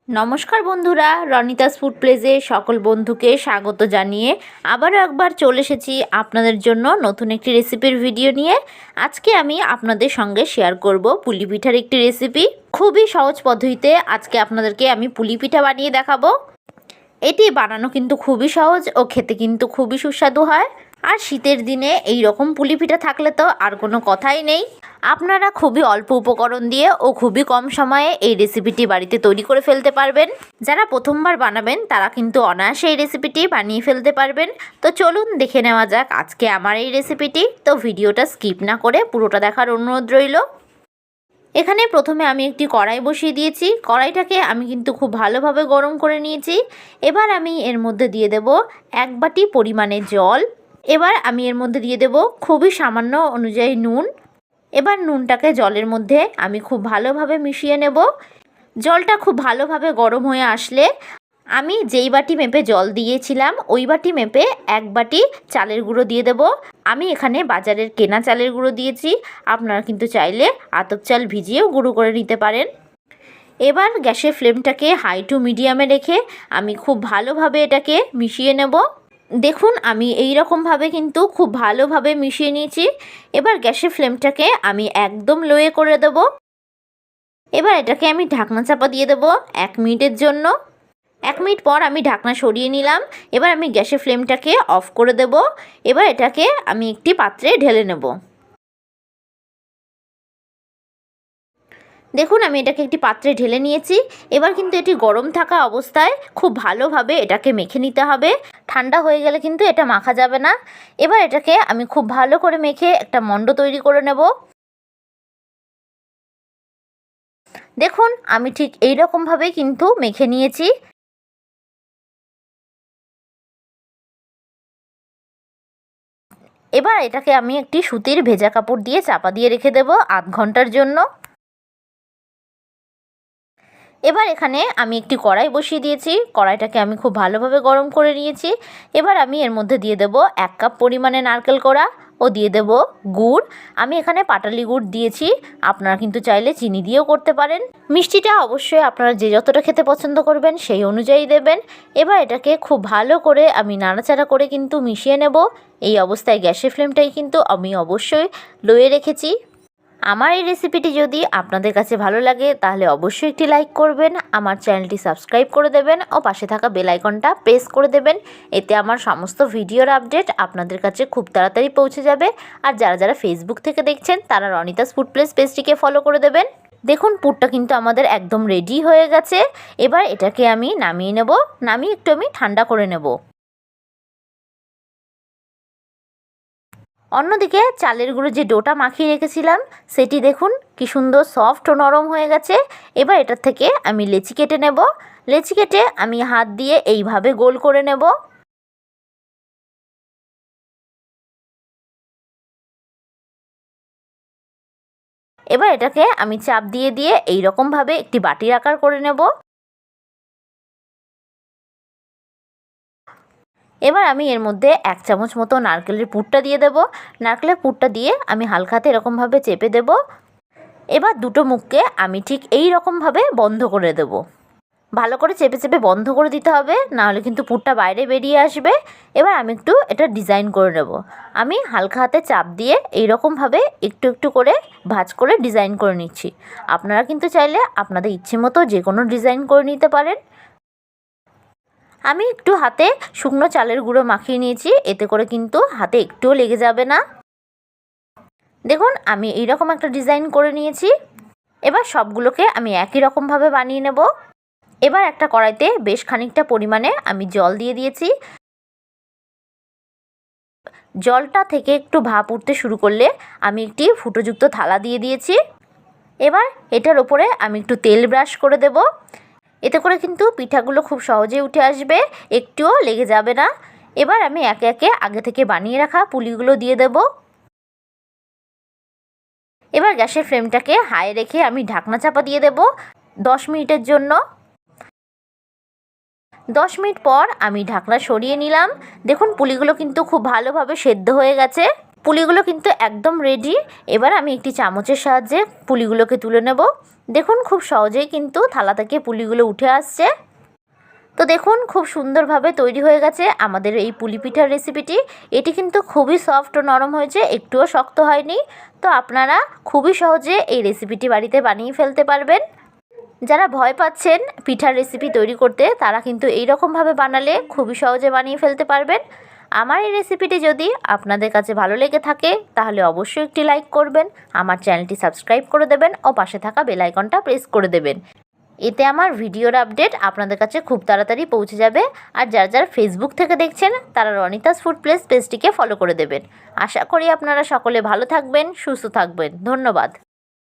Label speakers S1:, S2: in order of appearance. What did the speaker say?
S1: নমস্কার বন্ধুরা, রনিতাস ফুড প্লেসে সকল বন্ধুকে স্বাগত জানিয়ে আবারও একবার চলে এসেছি আপনাদের জন্য নতুন একটি রেসিপির ভিডিও নিয়ে। আজকে আমি আপনাদের সঙ্গে শেয়ার করব পুলি পিঠার একটি রেসিপি। খুবই সহজ পদ্ধতিতে আজকে আপনাদেরকে আমি পুলি পিঠা বানিয়ে দেখাবো। এটি বানানো কিন্তু খুবই সহজ ও খেতে কিন্তু খুবই সুস্বাদু হয়। আর শীতের দিনে এই রকম পুলি পিঠা থাকলে তো আর কোনো কথাই নেই। আপনারা খুবই অল্প উপকরণ দিয়ে ও খুবই কম সময়ে এই রেসিপিটি বাড়িতে তৈরি করে ফেলতে পারবেন। যারা প্রথমবার বানাবেন তারা কিন্তু অনায়াসে এই রেসিপিটি বানিয়ে ফেলতে পারবেন। তো চলুন দেখে নেওয়া যাক আজকে আমার এই রেসিপিটি। তো ভিডিওটা স্কিপ না করে পুরোটা দেখার অনুরোধ রইল। এখানে প্রথমে আমি একটি কড়াই বসিয়ে দিয়েছি। কড়াইটাকে আমি কিন্তু খুব ভালোভাবে গরম করে নিয়েছি। এবার আমি এর মধ্যে দিয়ে দেব 1 বাটি পরিমাণে জল। এবার আমি এর মধ্যে দিয়ে দেব খুবই সামান্য অনুযায়ী নুন। এবার নুনটাকে জলের মধ্যে আমি খুব ভালোভাবে মিশিয়ে নেব। জলটা খুব ভালোভাবে গরম হয়ে আসলে আমি যেই বাটি মেপে জল দিয়েছিলাম ওই বাটি মেপে 1 বাটি চালের গুঁড়ো দিয়ে দেব। আমি এখানে বাজারের কেনা চালের গুঁড়ো দিয়েছি, আপনারা কিন্তু চাইলে আতপ চাল ভিজিয়েও গুঁড়ো করে নিতে পারেন। এবার গ্যাসের ফ্লেমটাকে হাই টু মিডিয়ামে রেখে আমি খুব ভালোভাবে এটাকে মিশিয়ে নেব। দেখুন আমি এই রকমভাবে কিন্তু খুব ভালোভাবে মিশিয়ে নিয়েছি। এবার গ্যাসের ফ্লেমটাকে আমি একদম লোয়ে করে দেব। এবার এটাকে আমি ঢাকনা চাপা দিয়ে দেব 1 মিনিটের জন্য। 1 মিনিট পর আমি ঢাকনা সরিয়ে নিলাম। এবার আমি গ্যাসের ফ্লেমটাকে অফ করে দেব। এবার এটাকে আমি একটি পাত্রে ঢেলে নেব। দেখুন আমি এটাকে একটি পাত্রে ঢেলে নিয়েছি। এবার কিন্তু এটি গরম থাকা অবস্থায় খুব ভালোভাবে এটাকে মেখে নিতে হবে। ঠান্ডা হয়ে গেলে কিন্তু এটা মাখা যাবে না। এবার এটাকে আমি খুব ভালো করে মেখে একটা মণ্ড তৈরি করে নেব। দেখুন আমি ঠিক এই রকমভাবেই কিন্তু মেখে নিয়েছি। এবার এটাকে আমি একটি সুতির ভেজা কাপড় দিয়ে চাপা দিয়ে রেখে দেব আধ ঘন্টার জন্য। এবার এখানে আমি একটি কড়াই বসিয়ে দিয়েছি। কড়াইটাকে আমি খুব ভালোভাবে গরম করে নিয়েছি। এবার আমি এর মধ্যে দিয়ে দেব 1 কাপ পরিমাণে নারকেল কোড়া ও দিয়ে দেব গুড়। আমি এখানে পাটালি গুড় দিয়েছি, আপনারা কিন্তু চাইলে চিনি দিয়েও করতে পারেন। মিষ্টিটা অবশ্যই আপনারা যে যতটা খেতে পছন্দ করবেন সেই অনুযায়ী দেবেন। এবার এটাকে খুব ভালো করে আমি নাড়াচাড়া করে কিন্তু মিশিয়ে নেব। এই অবস্থায় গ্যাসের ফ্লেমটাই কিন্তু আমি অবশ্যই লোয়ে রেখেছি। আমার এই রেসিপিটি যদি আপনাদের কাছে ভালো লাগে তাহলে অবশ্যই একটি লাইক করবেন, আমার চ্যানেলটি সাবস্ক্রাইব করে দেবেন ও পাশে থাকা বেল আইকনটা প্রেস করে দেবেন। এতে আমার সমস্ত ভিডিওর আপডেট আপনাদের কাছে খুব তাড়াতাড়ি পৌঁছে যাবে। আর যারা যারা ফেসবুক থেকে দেখছেন তারা রনিতাস ফুড প্লেস পেজটিকে ফলো করে দেবেন। দেখুন পুরটা কিন্তু আমাদের একদম রেডি হয়ে গেছে। এবার এটাকে আমি নামিয়ে নেব। নামিয়ে একটু আমি ঠান্ডা করে নেব। অন্যদিকে চালের গুঁড়ো যে ডোটা মাখিয়ে রেখেছিলাম সেটি দেখুন কি সুন্দর সফট ও নরম হয়ে গেছে। এবার এটার থেকে আমি লেচি কেটে নেব। লেচি কেটে আমি হাত দিয়ে এইভাবে গোল করে নেব। এবার এটাকে আমি চাপ দিয়ে দিয়ে এই রকমভাবে একটি বাটির আকার করে নেব। এবার আমি এর মধ্যে 1 চামচ মতো নারকেলের পুরটা দিয়ে দেব। নারকেলের পুরটা দিয়ে আমি হালকা হাতে এরকমভাবে চেপে দেব। এবার দুটো মুখকে আমি ঠিক এই রকমভাবে বন্ধ করে দেব। ভালো করে চেপে চেপে বন্ধ করে দিতে হবে, নাহলে কিন্তু পুরটা বাইরে বেরিয়ে আসবে। এবার আমি একটু এটা ডিজাইন করে নেব। আমি হালকা হাতে চাপ দিয়ে এই রকমভাবে একটু একটু করে ভাঁজ করে ডিজাইন করে নিচ্ছি। আপনারা কিন্তু চাইলে আপনাদের ইচ্ছে মতো যে কোনো ডিজাইন করে নিতে পারেন। আমি একটু হাতে শুকনো চালের গুঁড়ো মাখিয়ে নিয়েছি, এতে করে কিন্তু হাতে একটুও লেগে যাবে না। দেখুন আমি এইরকম একটা ডিজাইন করে নিয়েছি। এবার সবগুলোকে আমি একই রকমভাবে বানিয়ে নেব। এবার একটা কড়াইতে বেশ খানিকটা পরিমাণে আমি জল দিয়ে দিয়েছি। জলটা থেকে একটু ভাপ উঠতে শুরু করলে আমি একটি ফুটোযুক্ত থালা দিয়ে দিয়েছি। এবার এটার ওপরে আমি একটু তেল ব্রাশ করে দেব। এতে করে কিন্তু পিঠাগুলো খুব সহজে উঠে আসবে, একটুও লেগে যাবে না। এবার আমি একে একে আগে থেকে বানিয়ে রাখা পুলিগুলো দিয়ে দেব। এবার গ্যাসের ফ্লেমটাকে হাই রেখে আমি ঢাকনা চাপা দিয়ে দেব 10 মিনিটের জন্য। 10 মিনিট পর আমি ঢাকনা সরিয়ে নিলাম। দেখুন পুলিগুলো কিন্তু খুব ভালোভাবে সেদ্ধ হয়ে গেছে। পুলিগুলো কিন্তু একদম রেডি। এবার আমি একটি চামচের সাহায্যে পুলিগুলোকে তুলে নেব। দেখুন খুব সহজেই কিন্তু থালা থেকে পুলিগুলো উঠে আসছে। তো দেখুন খুব সুন্দরভাবে তৈরি হয়ে গেছে আমাদের এই পুলি পিঠার রেসিপিটি। এটি কিন্তু খুবই সফট ও নরম হয়েছে, একটুও শক্ত হয়নি। তো আপনারা খুবই সহজে এই রেসিপিটি বাড়িতে বানিয়ে ফেলতে পারবেন। যারা ভয় পাচ্ছেন পিঠার রেসিপি তৈরি করতে, তারা কিন্তু এই রকমভাবে বানালে খুবই সহজে বানিয়ে ফেলতে পারবেন। আমার এই রেসিপিটি যদি আপনাদের কাছে ভালো লেগে থাকে তাহলে অবশ্যই একটি লাইক করবেন, আমার চ্যানেলটি সাবস্ক্রাইব করে দেবেন ও পাশে থাকা বেল আইকনটা প্রেস করে দেবেন। এতে আমার ভিডিওর আপডেট আপনাদের কাছে খুব তাড়াতাড়ি পৌঁছে যাবে। আর যারা যারা ফেসবুক থেকে দেখছেন তারা রনিতাস ফুড প্লেস পেজটিকে ফলো করে দেবেন। আশা করি আপনারা সকলে ভালো থাকবেন, সুস্থ থাকবেন। ধন্যবাদ।